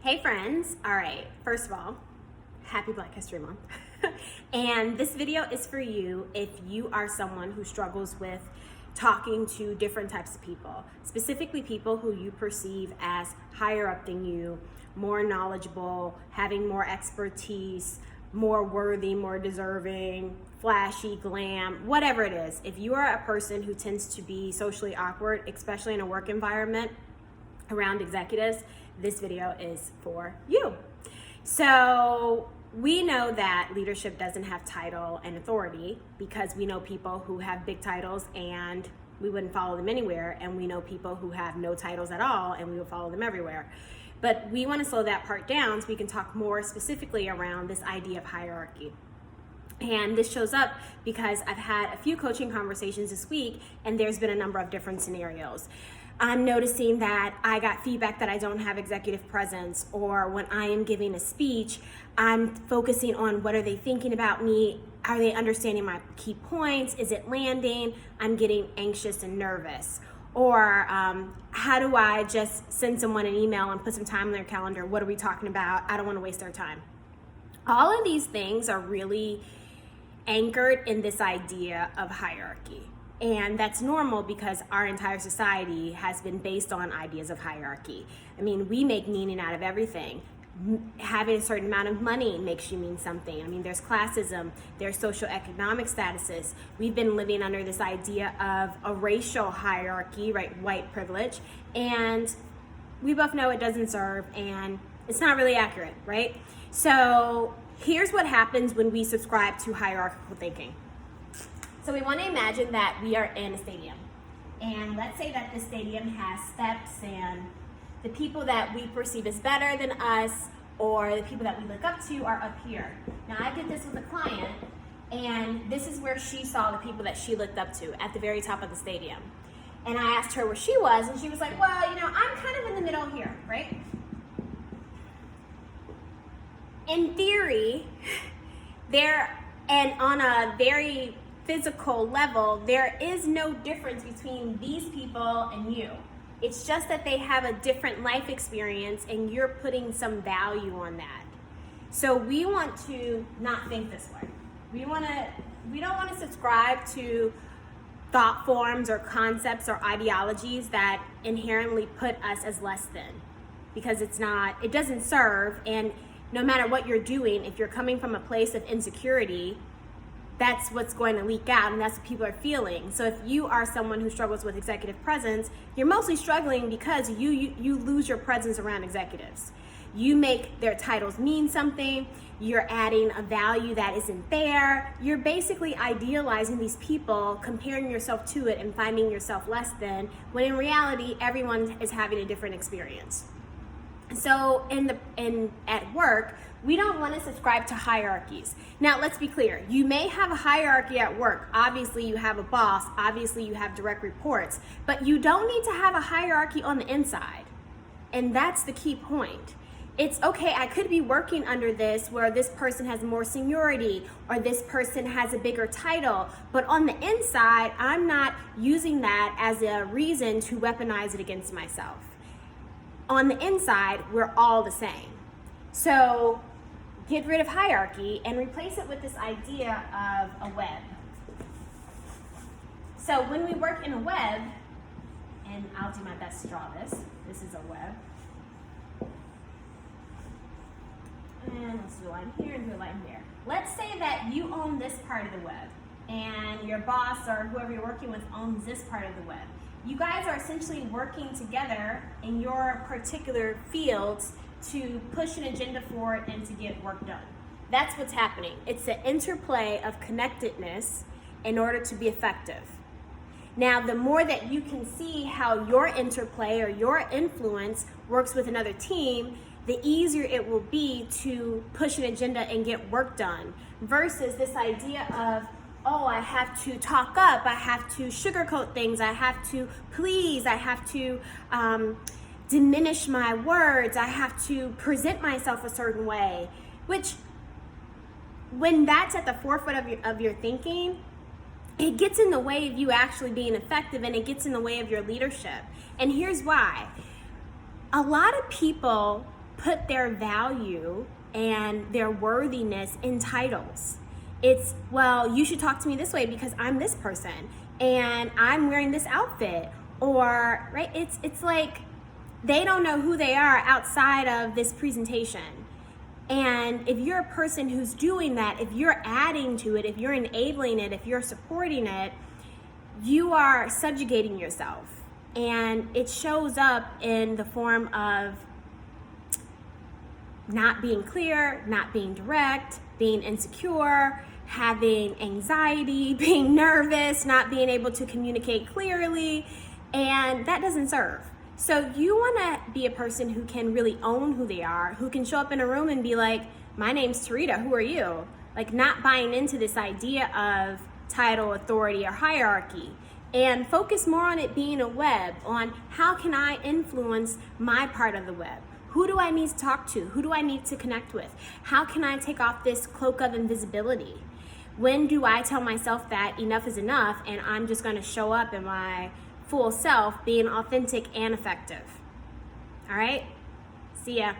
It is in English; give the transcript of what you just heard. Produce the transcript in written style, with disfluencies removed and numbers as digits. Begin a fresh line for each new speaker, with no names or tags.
Hey friends, all right, first of all, happy Black History Month. And this video is for you if you are someone who struggles with talking to different types of people, specifically people who you perceive as higher up than you, more knowledgeable, having more expertise, more worthy, more deserving, flashy, glam, whatever it is. If you are a person who tends to be socially awkward, especially in a work environment around executives, this video is for you. So we know that leadership doesn't have title and authority because we know people who have big titles and we wouldn't follow them anywhere, and we know people who have no titles at all and we would follow them everywhere. But we want to slow that part down so we can talk more specifically around this idea of hierarchy. And this shows up because I've had a few coaching conversations this week and there's been a number of different scenarios. I'm noticing that I got feedback that I don't have executive presence, or when I am giving a speech, I'm focusing on what are they thinking about me? Are they understanding my key points? Is it landing? I'm getting anxious and nervous. Or how do I just send someone an email and put some time on their calendar? What are we talking about? I don't want to waste their time. All of these things are really anchored in this idea of hierarchy. And that's normal because our entire society has been based on ideas of hierarchy. I mean, we make meaning out of everything. Having a certain amount of money makes you mean something. I mean, there's classism, there's socioeconomic statuses. We've been living under this idea of a racial hierarchy, right? White privilege. And we both know it doesn't serve and it's not really accurate, right? So here's what happens when we subscribe to hierarchical thinking. So we want to imagine that we are in a stadium, and let's say that the stadium has steps and the people that we perceive as better than us or the people that we look up to are up here. Now I did this with a client, and this is where she saw the people that she looked up to at the very top of the stadium. And I asked her where she was, and she was like, well, you know, I'm kind of in the middle here, right? In theory, and on a very physical level, there is no difference between these people and you. It's just that they have a different life experience and you're putting some value on that. So we want to not think this way. We don't want to subscribe to thought forms or concepts or ideologies that inherently put us as less than, because it doesn't serve. And no matter what you're doing, if you're coming from a place of insecurity, that's what's going to leak out, and that's what people are feeling. So if you are someone who struggles with executive presence, you're mostly struggling because you lose your presence around executives. You make their titles mean something, you're adding a value that isn't there, you're basically idealizing these people, comparing yourself to it and finding yourself less than, when in reality, everyone is having a different experience. So at work, we don't want to subscribe to hierarchies. Now, let's be clear. You may have a hierarchy at work. Obviously, you have a boss. Obviously, you have direct reports. But you don't need to have a hierarchy on the inside. And that's the key point. It's okay, I could be working under this where this person has more seniority or this person has a bigger title. But on the inside, I'm not using that as a reason to weaponize it against myself. On the inside, we're all the same. So get rid of hierarchy and replace it with this idea of a web. So when we work in a web, and I'll do my best to draw this. This is a web. And let's do a line here and do a line here. Let's say that you own this part of the web and your boss or whoever you're working with owns this part of the web. You guys are essentially working together in your particular fields to push an agenda forward and to get work done. That's what's happening. It's the interplay of connectedness in order to be effective. Now, the more that you can see how your interplay or your influence works with another team, the easier it will be to push an agenda and get work done, versus this idea of, oh, I have to talk up, I have to sugarcoat things, I have to please, I have to diminish my words, I have to present myself a certain way, which when that's at the forefront of your thinking, it gets in the way of you actually being effective, and it gets in the way of your leadership. And here's why. A lot of people put their value and their worthiness in titles. It's, well, you should talk to me this way because I'm this person and I'm wearing this outfit, or, right? It's like they don't know who they are outside of this presentation. And if you're a person who's doing that, if you're adding to it, if you're enabling it, if you're supporting it, you are subjugating yourself. And it shows up in the form of not being clear, not being direct, being insecure, having anxiety, being nervous, not being able to communicate clearly, and that doesn't serve. So you want to be a person who can really own who they are, who can show up in a room and be like, my name's Tarita, who are you? Like, not buying into this idea of title, authority, or hierarchy. And focus more on it being a web, on how can I influence my part of the web? Who do I need to talk to? Who do I need to connect with? How can I take off this cloak of invisibility? When do I tell myself that enough is enough and I'm just going to show up in my full self, being authentic and effective? All right? See ya.